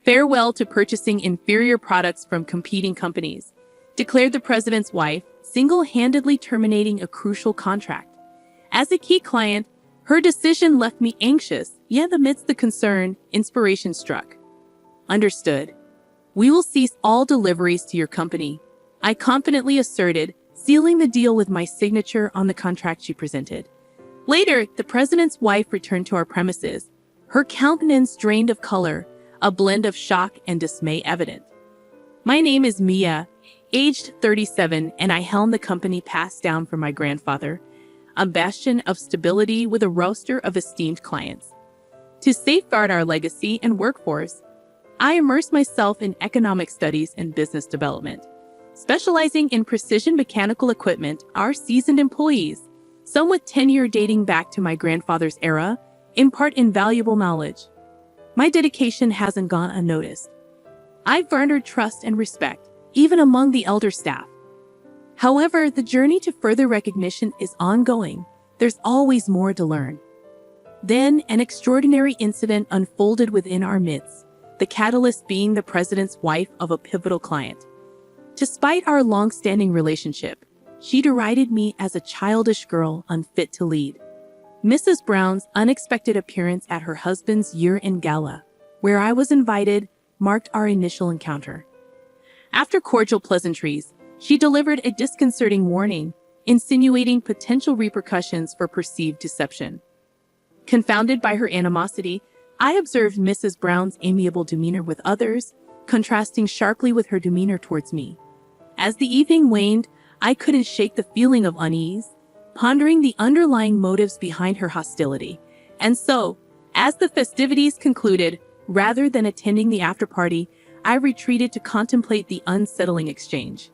Farewell to purchasing inferior products from competing companies, declared the president's wife, single-handedly terminating a crucial contract. As a key client, her decision left me anxious, yet amidst the concern, inspiration struck. Understood. We will cease all deliveries to your company, I confidently asserted, sealing the deal with my signature on the contract she presented. Later, the president's wife returned to our premises, her countenance drained of color, a blend of shock and dismay evident. My name is Mia, aged 37, and I helm the company passed down from my grandfather, a bastion of stability with a roster of esteemed clients. To safeguard our legacy and workforce, I immersed myself in economic studies and business development. Specializing in precision mechanical equipment, our seasoned employees, some with tenure dating back to my grandfather's era, impart invaluable knowledge. My dedication hasn't gone unnoticed. I've garnered trust and respect, even among the elder staff. However, the journey to further recognition is ongoing. There's always more to learn. Then, an extraordinary incident unfolded within our midst, the catalyst being the president's wife of a pivotal client. Despite our long-standing relationship, she derided me as a childish girl unfit to lead. Mrs. Brown's unexpected appearance at her husband's year-end gala, where I was invited, marked our initial encounter. After cordial pleasantries, she delivered a disconcerting warning, insinuating potential repercussions for perceived deception. Confounded by her animosity, I observed Mrs. Brown's amiable demeanor with others, contrasting sharply with her demeanor towards me. As the evening waned, I couldn't shake the feeling of unease, pondering the underlying motives behind her hostility. And so, as the festivities concluded, rather than attending the after-party, I retreated to contemplate the unsettling exchange.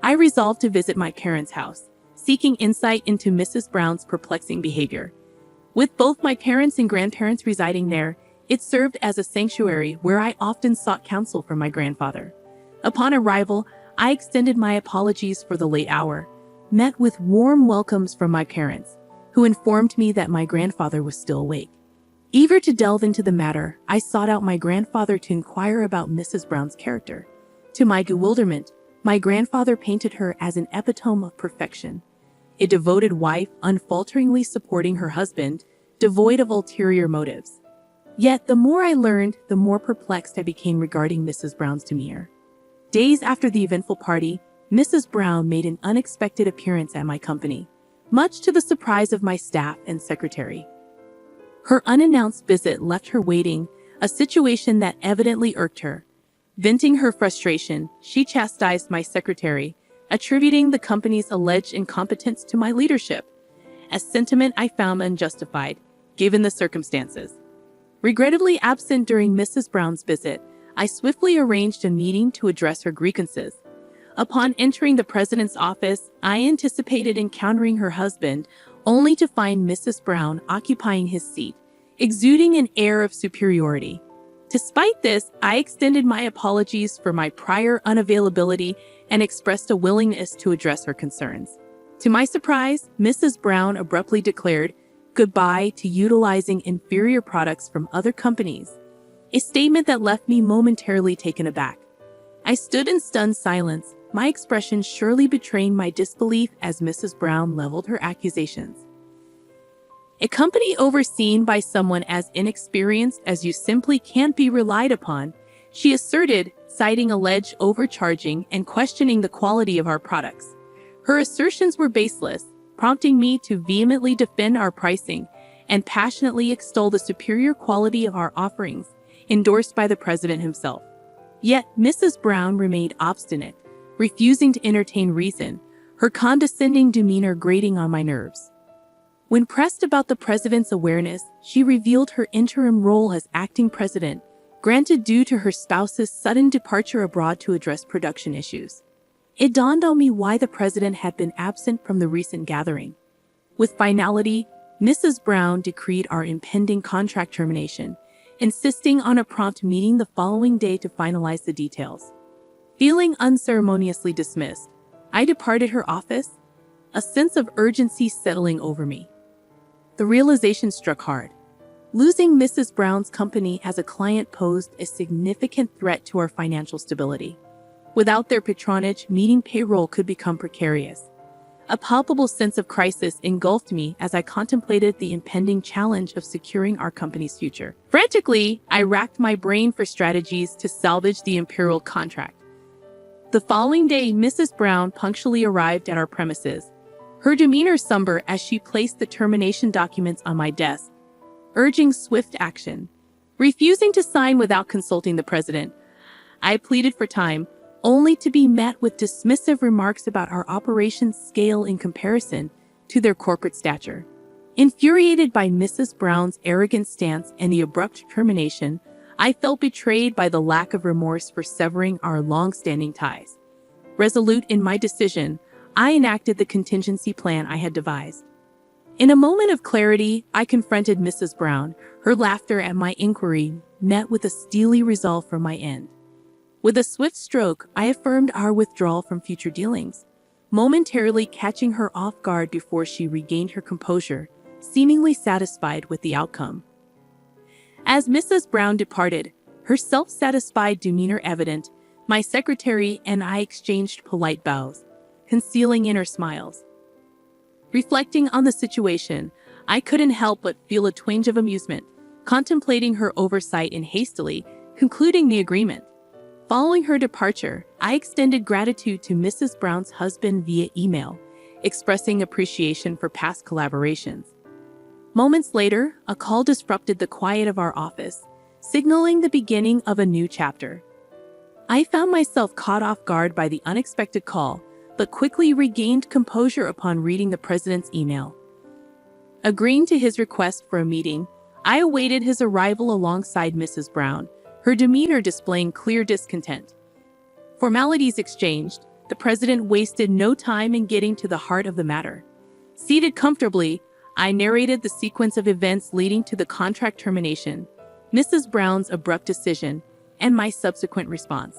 I resolved to visit my parents' house, seeking insight into Mrs. Brown's perplexing behavior. With both my parents and grandparents residing there, it served as a sanctuary where I often sought counsel from my grandfather. Upon arrival, I extended my apologies for the late hour, met with warm welcomes from my parents, who informed me that my grandfather was still awake. Eager to delve into the matter, I sought out my grandfather to inquire about Mrs. Brown's character. To my bewilderment, my grandfather painted her as an epitome of perfection, a devoted wife unfalteringly supporting her husband, devoid of ulterior motives. Yet the more I learned, the more perplexed I became regarding Mrs. Brown's demeanor. Days after the eventful party, Mrs. Brown made an unexpected appearance at my company, much to the surprise of my staff and secretary. Her unannounced visit left her waiting, a situation that evidently irked her. Venting her frustration, she chastised my secretary, attributing the company's alleged incompetence to my leadership, a sentiment I found unjustified, given the circumstances. Regrettably absent during Mrs. Brown's visit, I swiftly arranged a meeting to address her grievances. Upon entering the president's office, I anticipated encountering her husband, only to find Mrs. Brown occupying his seat, exuding an air of superiority. Despite this, I extended my apologies for my prior unavailability and expressed a willingness to address her concerns. To my surprise, Mrs. Brown abruptly declared goodbye to utilizing inferior products from other companies, a statement that left me momentarily taken aback. I stood in stunned silence, my expression surely betraying my disbelief as Mrs. Brown leveled her accusations. A company overseen by someone as inexperienced as you simply can't be relied upon, she asserted, citing alleged overcharging and questioning the quality of our products. Her assertions were baseless, prompting me to vehemently defend our pricing and passionately extol the superior quality of our offerings, endorsed by the president himself. Yet Mrs. Brown remained obstinate, refusing to entertain reason, her condescending demeanor grating on my nerves. When pressed about the president's awareness, she revealed her interim role as acting president, granted due to her spouse's sudden departure abroad to address production issues. It dawned on me why the president had been absent from the recent gathering. With finality, Mrs. Brown decreed our impending contract termination, insisting on a prompt meeting the following day to finalize the details. Feeling unceremoniously dismissed, I departed her office, a sense of urgency settling over me. The realization struck hard. Losing Mrs. Brown's company as a client posed a significant threat to our financial stability. Without their patronage, meeting payroll could become precarious. A palpable sense of crisis engulfed me as I contemplated the impending challenge of securing our company's future. Frantically, I racked my brain for strategies to salvage the Imperial contract. The following day, Mrs. Brown punctually arrived at our premises, her demeanor somber as she placed the termination documents on my desk, urging swift action. Refusing to sign without consulting the president, I pleaded for time, only to be met with dismissive remarks about our operations' scale in comparison to their corporate stature. Infuriated by Mrs. Brown's arrogant stance and the abrupt termination, I felt betrayed by the lack of remorse for severing our long-standing ties. Resolute in my decision, I enacted the contingency plan I had devised. In a moment of clarity, I confronted Mrs. Brown. Her laughter at my inquiry met with a steely resolve from my end. With a swift stroke, I affirmed our withdrawal from future dealings, momentarily catching her off guard before she regained her composure, seemingly satisfied with the outcome. As Mrs. Brown departed, her self-satisfied demeanor evident, my secretary and I exchanged polite bows, concealing inner smiles. Reflecting on the situation, I couldn't help but feel a twinge of amusement, contemplating her oversight and hastily concluding the agreement. Following her departure, I extended gratitude to Mrs. Brown's husband via email, expressing appreciation for past collaborations. Moments later, a call disrupted the quiet of our office, signaling the beginning of a new chapter. I found myself caught off guard by the unexpected call, but quickly regained composure upon reading the president's email. Agreeing to his request for a meeting, I awaited his arrival alongside Mrs. Brown, her demeanor displaying clear discontent. Formalities exchanged, the president wasted no time in getting to the heart of the matter. Seated comfortably, I narrated the sequence of events leading to the contract termination, Mrs. Brown's abrupt decision, and my subsequent response.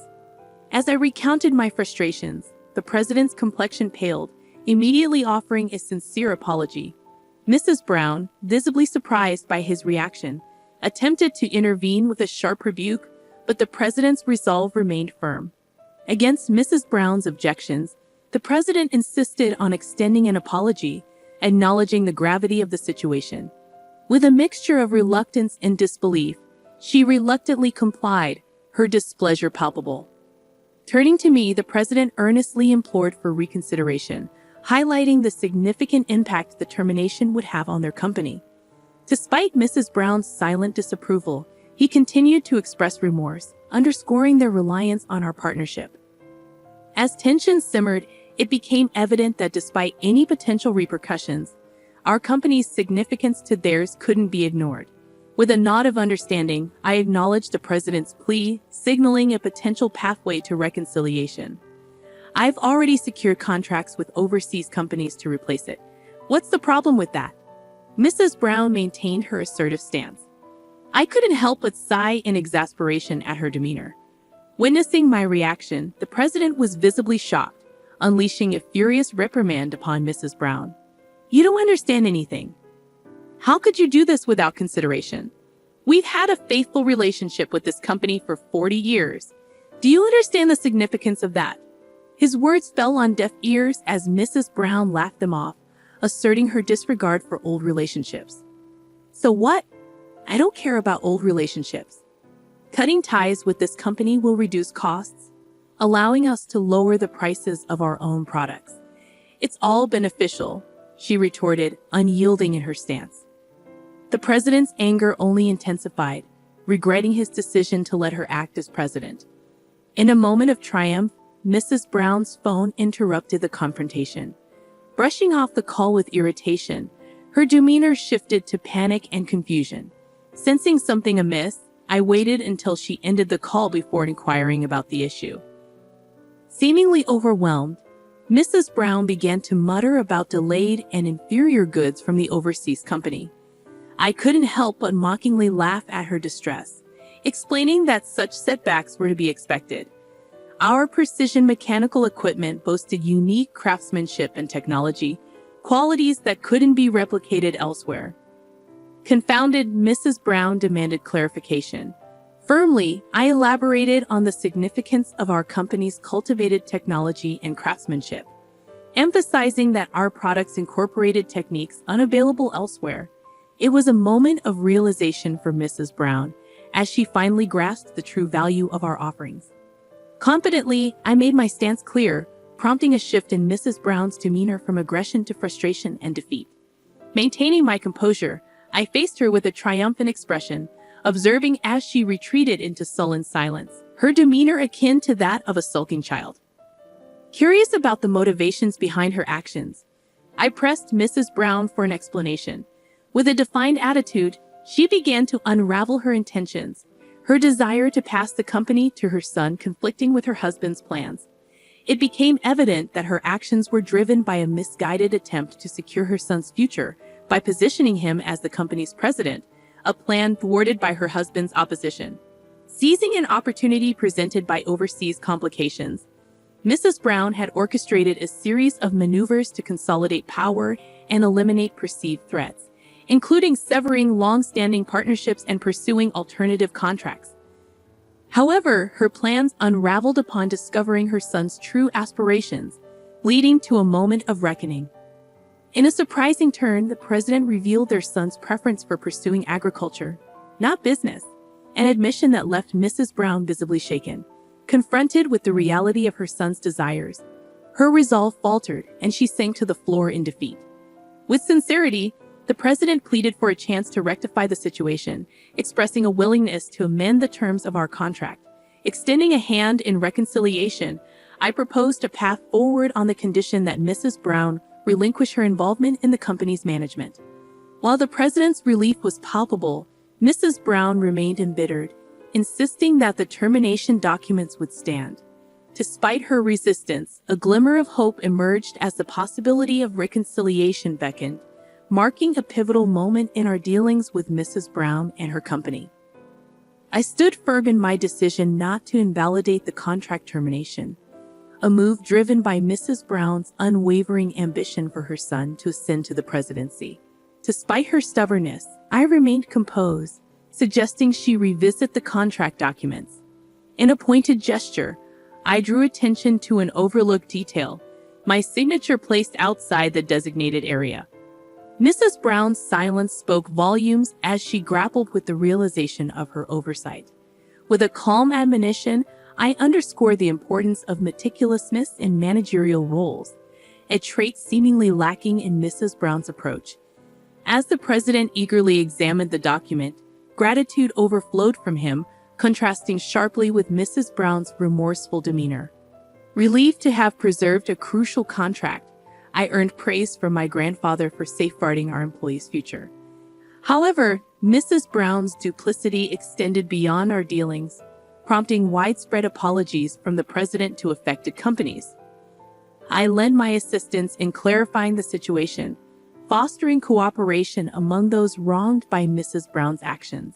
As I recounted my frustrations, the president's complexion paled, immediately offering a sincere apology. Mrs. Brown, visibly surprised by his reaction, attempted to intervene with a sharp rebuke, but the president's resolve remained firm. Against Mrs. Brown's objections, the president insisted on extending an apology, acknowledging the gravity of the situation. With a mixture of reluctance and disbelief, she reluctantly complied, her displeasure palpable. Turning to me, the president earnestly implored for reconsideration, highlighting the significant impact the termination would have on their company. Despite Mrs. Brown's silent disapproval, he continued to express remorse, underscoring their reliance on our partnership. As tensions simmered, it became evident that despite any potential repercussions, our company's significance to theirs couldn't be ignored. With a nod of understanding, I acknowledged the president's plea, signaling a potential pathway to reconciliation. I've already secured contracts with overseas companies to replace it. What's the problem with that? Mrs. Brown maintained her assertive stance. I couldn't help but sigh in exasperation at her demeanor. Witnessing my reaction, the president was visibly shocked, unleashing a furious reprimand upon Mrs. Brown. "You don't understand anything. How could you do this without consideration? We've had a faithful relationship with this company for 40 years. Do you understand the significance of that?" His words fell on deaf ears as Mrs. Brown laughed them off, asserting her disregard for old relationships. "So what? I don't care about old relationships. Cutting ties with this company will reduce costs, allowing us to lower the prices of our own products. It's all beneficial," she retorted, unyielding in her stance. The president's anger only intensified, regretting his decision to let her act as president. In a moment of triumph, Mrs. Brown's phone interrupted the confrontation. Brushing off the call with irritation, her demeanor shifted to panic and confusion. Sensing something amiss, I waited until she ended the call before inquiring about the issue. Seemingly overwhelmed, Mrs. Brown began to mutter about delayed and inferior goods from the overseas company. I couldn't help but mockingly laugh at her distress, explaining that such setbacks were to be expected. Our precision mechanical equipment boasted unique craftsmanship and technology, qualities that couldn't be replicated elsewhere. Confounded, Mrs. Brown demanded clarification. Firmly, I elaborated on the significance of our company's cultivated technology and craftsmanship, emphasizing that our products incorporated techniques unavailable elsewhere. It was a moment of realization for Mrs. Brown as she finally grasped the true value of our offerings. Confidently, I made my stance clear, prompting a shift in Mrs. Brown's demeanor from aggression to frustration and defeat. Maintaining my composure, I faced her with a triumphant expression, observing as she retreated into sullen silence, her demeanor akin to that of a sulking child. Curious about the motivations behind her actions, I pressed Mrs. Brown for an explanation. With a defined attitude, she began to unravel her intentions, her desire to pass the company to her son conflicting with her husband's plans. It became evident that her actions were driven by a misguided attempt to secure her son's future by positioning him as the company's president, a plan thwarted by her husband's opposition. Seizing an opportunity presented by overseas complications, Mrs. Brown had orchestrated a series of maneuvers to consolidate power and eliminate perceived threats, including severing long-standing partnerships and pursuing alternative contracts. However, her plans unraveled upon discovering her son's true aspirations, leading to a moment of reckoning. In a surprising turn, the president revealed their son's preference for pursuing agriculture, not business, an admission that left Mrs. Brown visibly shaken. Confronted with the reality of her son's desires, her resolve faltered and she sank to the floor in defeat. With sincerity, the president pleaded for a chance to rectify the situation, expressing a willingness to amend the terms of our contract. Extending a hand in reconciliation, I proposed a path forward on the condition that Mrs. Brown relinquish her involvement in the company's management. While the president's relief was palpable, Mrs. Brown remained embittered, insisting that the termination documents would stand. Despite her resistance, a glimmer of hope emerged as the possibility of reconciliation beckoned, marking a pivotal moment in our dealings with Mrs. Brown and her company. I stood firm in my decision not to invalidate the contract termination, a move driven by Mrs. Brown's unwavering ambition for her son to ascend to the presidency. Despite her stubbornness, I remained composed, suggesting she revisit the contract documents. In a pointed gesture, I drew attention to an overlooked detail, my signature placed outside the designated area. Mrs. Brown's silence spoke volumes as she grappled with the realization of her oversight. With a calm admonition, I underscored the importance of meticulousness in managerial roles, a trait seemingly lacking in Mrs. Brown's approach. As the president eagerly examined the document, gratitude overflowed from him, contrasting sharply with Mrs. Brown's remorseful demeanor. Relieved to have preserved a crucial contract, I earned praise from my grandfather for safeguarding our employees' future. However, Mrs. Brown's duplicity extended beyond our dealings, prompting widespread apologies from the president to affected companies. I lent my assistance in clarifying the situation, fostering cooperation among those wronged by Mrs. Brown's actions.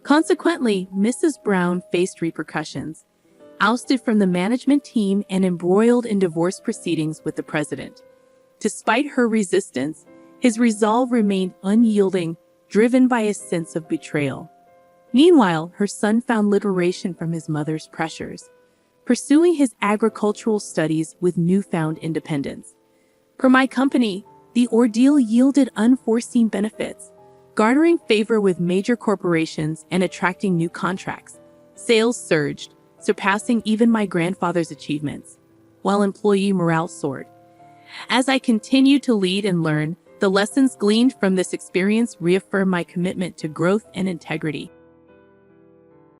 Consequently, Mrs. Brown faced repercussions, ousted from the management team and embroiled in divorce proceedings with the president. Despite her resistance, his resolve remained unyielding, driven by a sense of betrayal. Meanwhile, her son found liberation from his mother's pressures, pursuing his agricultural studies with newfound independence. For my company, the ordeal yielded unforeseen benefits, garnering favor with major corporations and attracting new contracts. Sales surged, surpassing even my grandfather's achievements, while employee morale soared. As I continued to lead and learn, the lessons gleaned from this experience reaffirmed my commitment to growth and integrity.